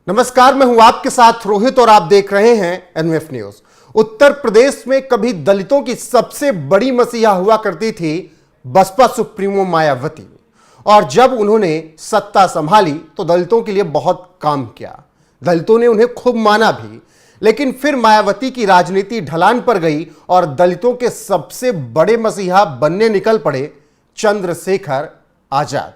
नमस्कार, मैं हूं आपके साथ रोहित और आप देख रहे हैं एनवीएफ न्यूज। उत्तर प्रदेश में कभी दलितों की सबसे बड़ी मसीहा हुआ करती थी बसपा सुप्रीमो मायावती, और जब उन्होंने सत्ता संभाली तो दलितों के लिए बहुत काम किया। दलितों ने उन्हें खूब माना भी, लेकिन फिर मायावती की राजनीति ढलान पर गई और दलितों के सबसे बड़े मसीहा बनने निकल पड़े चंद्रशेखर आजाद।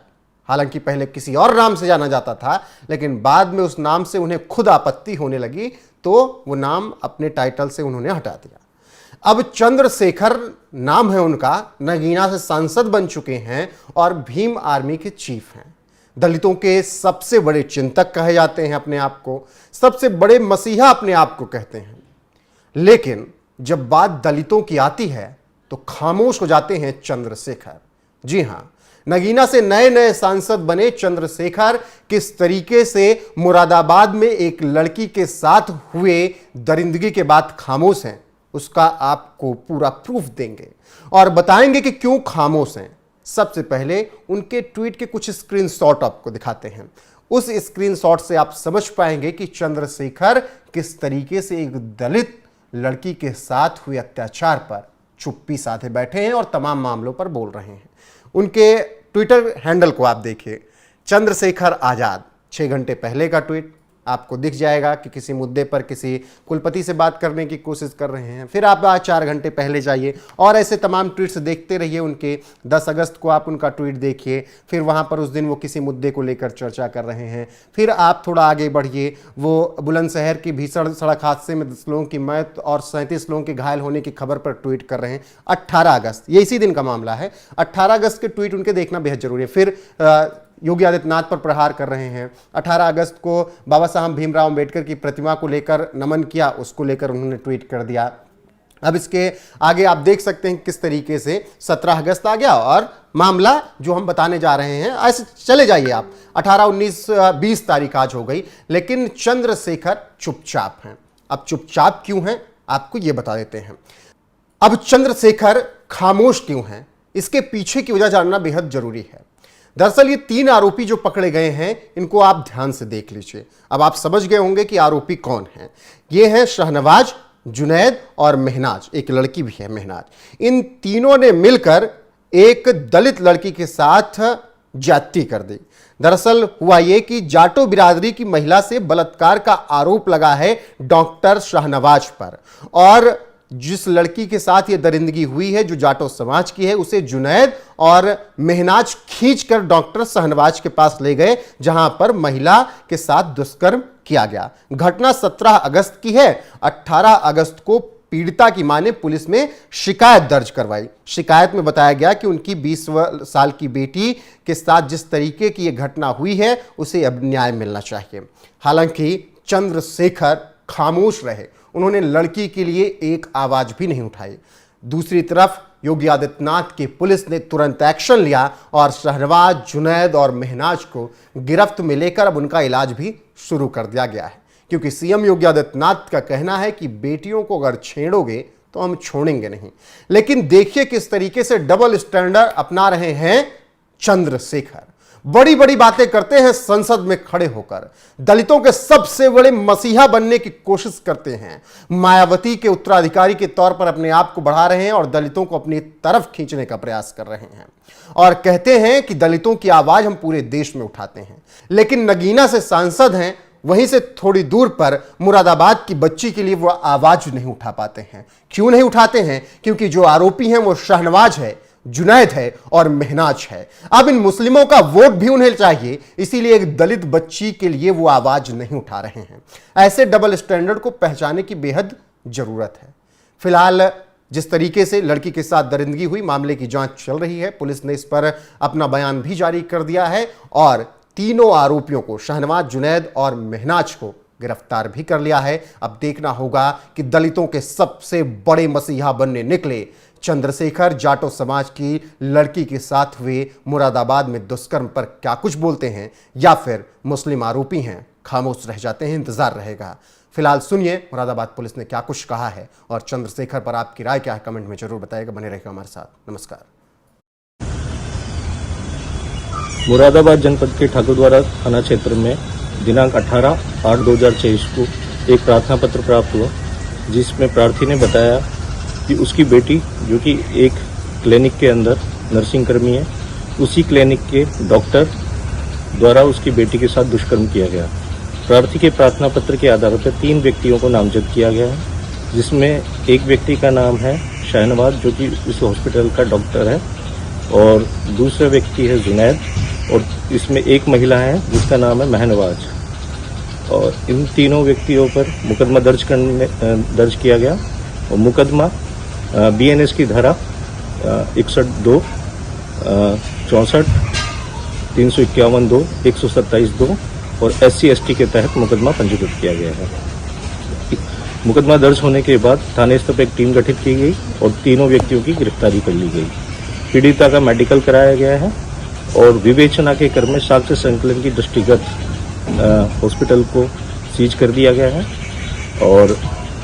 हालांकि पहले किसी और नाम से जाना जाता था, लेकिन बाद में उस नाम से उन्हें खुद आपत्ति होने लगी तो वो नाम अपने टाइटल से उन्होंने हटा दिया। अब चंद्रशेखर नाम है उनका, नगीना से सांसद बन चुके हैं और भीम आर्मी के चीफ हैं। दलितों के सबसे बड़े चिंतक कहे जाते हैं, अपने आप को सबसे बड़े मसीहा अपने आप को कहते हैं। लेकिन जब बात दलितों की आती है तो खामोश हो जाते हैं चंद्रशेखर। जी हां, नगीना से नए नए सांसद बने चंद्रशेखर किस तरीके से मुरादाबाद में एक लड़की के साथ हुए दरिंदगी के बाद खामोश हैं, उसका आपको पूरा प्रूफ देंगे और बताएंगे कि क्यों खामोश हैं। सबसे पहले उनके ट्वीट के कुछ स्क्रीनशॉट आपको दिखाते हैं। उस स्क्रीनशॉट से आप समझ पाएंगे कि चंद्रशेखर किस तरीके से एक दलित लड़की के साथ हुए अत्याचार पर चुप्पी साधे बैठे हैं और तमाम मामलों पर बोल रहे हैं। उनके ट्विटर हैंडल को आप देखिए, चंद्रशेखर आजाद। 6 घंटे पहले का ट्वीट आपको दिख जाएगा कि किसी मुद्दे पर किसी कुलपति से बात करने की कोशिश कर रहे हैं। फिर आप 4 घंटे पहले जाइए और ऐसे तमाम ट्वीट्स देखते रहिए उनके। 10 अगस्त को आप उनका ट्वीट देखिए, फिर वहाँ पर उस दिन वो किसी मुद्दे को लेकर चर्चा कर रहे हैं। फिर आप थोड़ा आगे बढ़िए, वो बुलंदशहर की भीषण सड़क हादसे में 10 लोगों की मौत और 37 लोगों के घायल होने की खबर पर ट्वीट कर रहे हैं। 18 अगस्त, ये इसी दिन का मामला है। 18 अगस्त के ट्वीट उनके देखना बेहद जरूरी है। फिर योगी आदित्यनाथ पर प्रहार कर रहे हैं। 18 अगस्त को बाबा साहब भीमराव अंबेडकर की प्रतिमा को लेकर नमन किया, उसको लेकर उन्होंने ट्वीट कर दिया। अब इसके आगे आप देख सकते हैं किस तरीके से 17 अगस्त आ गया और मामला जो हम बताने जा रहे हैं, ऐसे चले जाइए आप। 18, 19, 20 तारीख आज हो गई, लेकिन चंद्रशेखर चुपचाप हैं। अब चुपचाप क्यों हैं आपको ये बता देते हैं। अब चंद्रशेखर खामोश क्यों हैं, इसके पीछे की वजह जानना बेहद जरूरी है। दरअसल ये 3 आरोपी जो पकड़े गए हैं, इनको आप ध्यान से देख लीजिए। अब आप समझ गए होंगे कि आरोपी कौन हैं। ये हैं शाहनवाज, जुनैद और महनाज, एक लड़की भी है महनाज। इन तीनों ने मिलकर एक दलित लड़की के साथ ज्यादती कर दी। दरअसल हुआ ये कि जाटो बिरादरी की महिला से बलात्कार का आरोप लगा है डॉक्टर शाहनवाज पर, और जिस लड़की के साथ ये दरिंदगी हुई है जो जाटो समाज की है, उसे जुनैद और महनाज खींचकर डॉक्टर शाहनवाज के पास ले गए, जहां पर महिला के साथ दुष्कर्म किया गया। घटना 17 अगस्त की है। 18 अगस्त को पीड़िता की मां ने पुलिस में शिकायत दर्ज करवाई। शिकायत में बताया गया कि उनकी 20 साल की बेटी के साथ जिस तरीके की यह घटना हुई है, उसे अब न्याय मिलना चाहिए। हालांकि चंद्रशेखर खामोश रहे, उन्होंने लड़की के लिए एक आवाज भी नहीं उठाई। दूसरी तरफ योगी आदित्यनाथ की पुलिस ने तुरंत एक्शन लिया और शाहनवाज, जुनैद और महनाज को गिरफ्त में लेकर अब उनका इलाज भी शुरू कर दिया गया है, क्योंकि सीएम योगी आदित्यनाथ का कहना है कि बेटियों को अगर छेड़ोगे तो हम छोड़ेंगे नहीं। लेकिन देखिए किस तरीके से डबल स्टैंडर्ड अपना रहे हैं चंद्रशेखर। बड़ी बड़ी बातें करते हैं संसद में खड़े होकर, दलितों के सबसे बड़े मसीहा बनने की कोशिश करते हैं, मायावती के उत्तराधिकारी के तौर पर अपने आप को बढ़ा रहे हैं और दलितों को अपनी तरफ खींचने का प्रयास कर रहे हैं, और कहते हैं कि दलितों की आवाज हम पूरे देश में उठाते हैं। लेकिन नगीना से सांसद हैं, वहीं से थोड़ी दूर पर मुरादाबाद की बच्ची के लिए वो आवाज नहीं उठा पाते हैं। क्यों नहीं उठाते हैं? क्योंकि जो आरोपी हैं वो शाहनवाज है, जुनैद है और महनाज है। अब इन मुस्लिमों का वोट भी उन्हें चाहिए, इसीलिए एक दलित बच्ची के लिए वो आवाज नहीं उठा रहे हैं। ऐसे डबल स्टैंडर्ड को पहचानने की बेहद जरूरत है। फिलहाल जिस तरीके से लड़की के साथ दरिंदगी हुई, मामले की जांच चल रही है। पुलिस ने इस पर अपना बयान भी जारी कर दिया है और तीनों आरोपियों को, शाहनवाज, जुनैद और महनाज को गिरफ्तार भी कर लिया है। अब देखना होगा कि दलितों के सबसे बड़े मसीहा बनने निकले चंद्रशेखर जाटो समाज की लड़की के साथ हुए मुरादाबाद में दुष्कर्म पर क्या कुछ बोलते हैं, या फिर मुस्लिम आरोपी हैं, खामोश रह जाते हैं। इंतजार रहेगा। फिलहाल सुनिए मुरादाबाद पुलिस ने क्या कुछ कहा है और चंद्रशेखर पर आपकी राय क्या है, कमेंट में जरूर बताइएगा। बने रहेगा हमारे साथ। नमस्कार। मुरादाबाद जनपद के ठाकुरद्वारा थाना क्षेत्र में दिनांक 18/8/2023 को एक प्रार्थना पत्र प्राप्त हुआ, जिसमें प्रार्थी ने बताया कि उसकी बेटी, जो कि एक क्लिनिक के अंदर नर्सिंग कर्मी है, उसी क्लिनिक के डॉक्टर द्वारा उसकी बेटी के साथ दुष्कर्म किया गया। प्रार्थी के प्रार्थना पत्र के आधार पर 3 व्यक्तियों को नामजद किया गया है, जिसमें एक व्यक्ति का नाम है शाहनवाज, जो कि इस हॉस्पिटल का डॉक्टर है, और दूसरा व्यक्ति है जुनैद, और इसमें एक महिला है जिसका नाम है महनवाज। और इन तीनों व्यक्तियों पर मुकदमा दर्ज किया गया, और मुकदमा BNS की धारा 61(2), 64, 351(2), 127(2) और SC/ST के तहत मुकदमा पंजीकृत किया गया है। मुकदमा दर्ज होने के बाद थाने स्तर पर एक टीम गठित की गई और तीनों व्यक्तियों की गिरफ्तारी कर ली गई। पीड़िता का मेडिकल कराया गया है और विवेचना के क्रम में साक्ष्य संकलन की दृष्टिगत हॉस्पिटल को सीज कर दिया गया है, और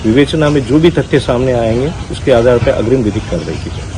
विवेचना में जो भी तथ्य सामने आएंगे उसके आधार पर अग्रिम विधिक कार्रवाई की जाएगी।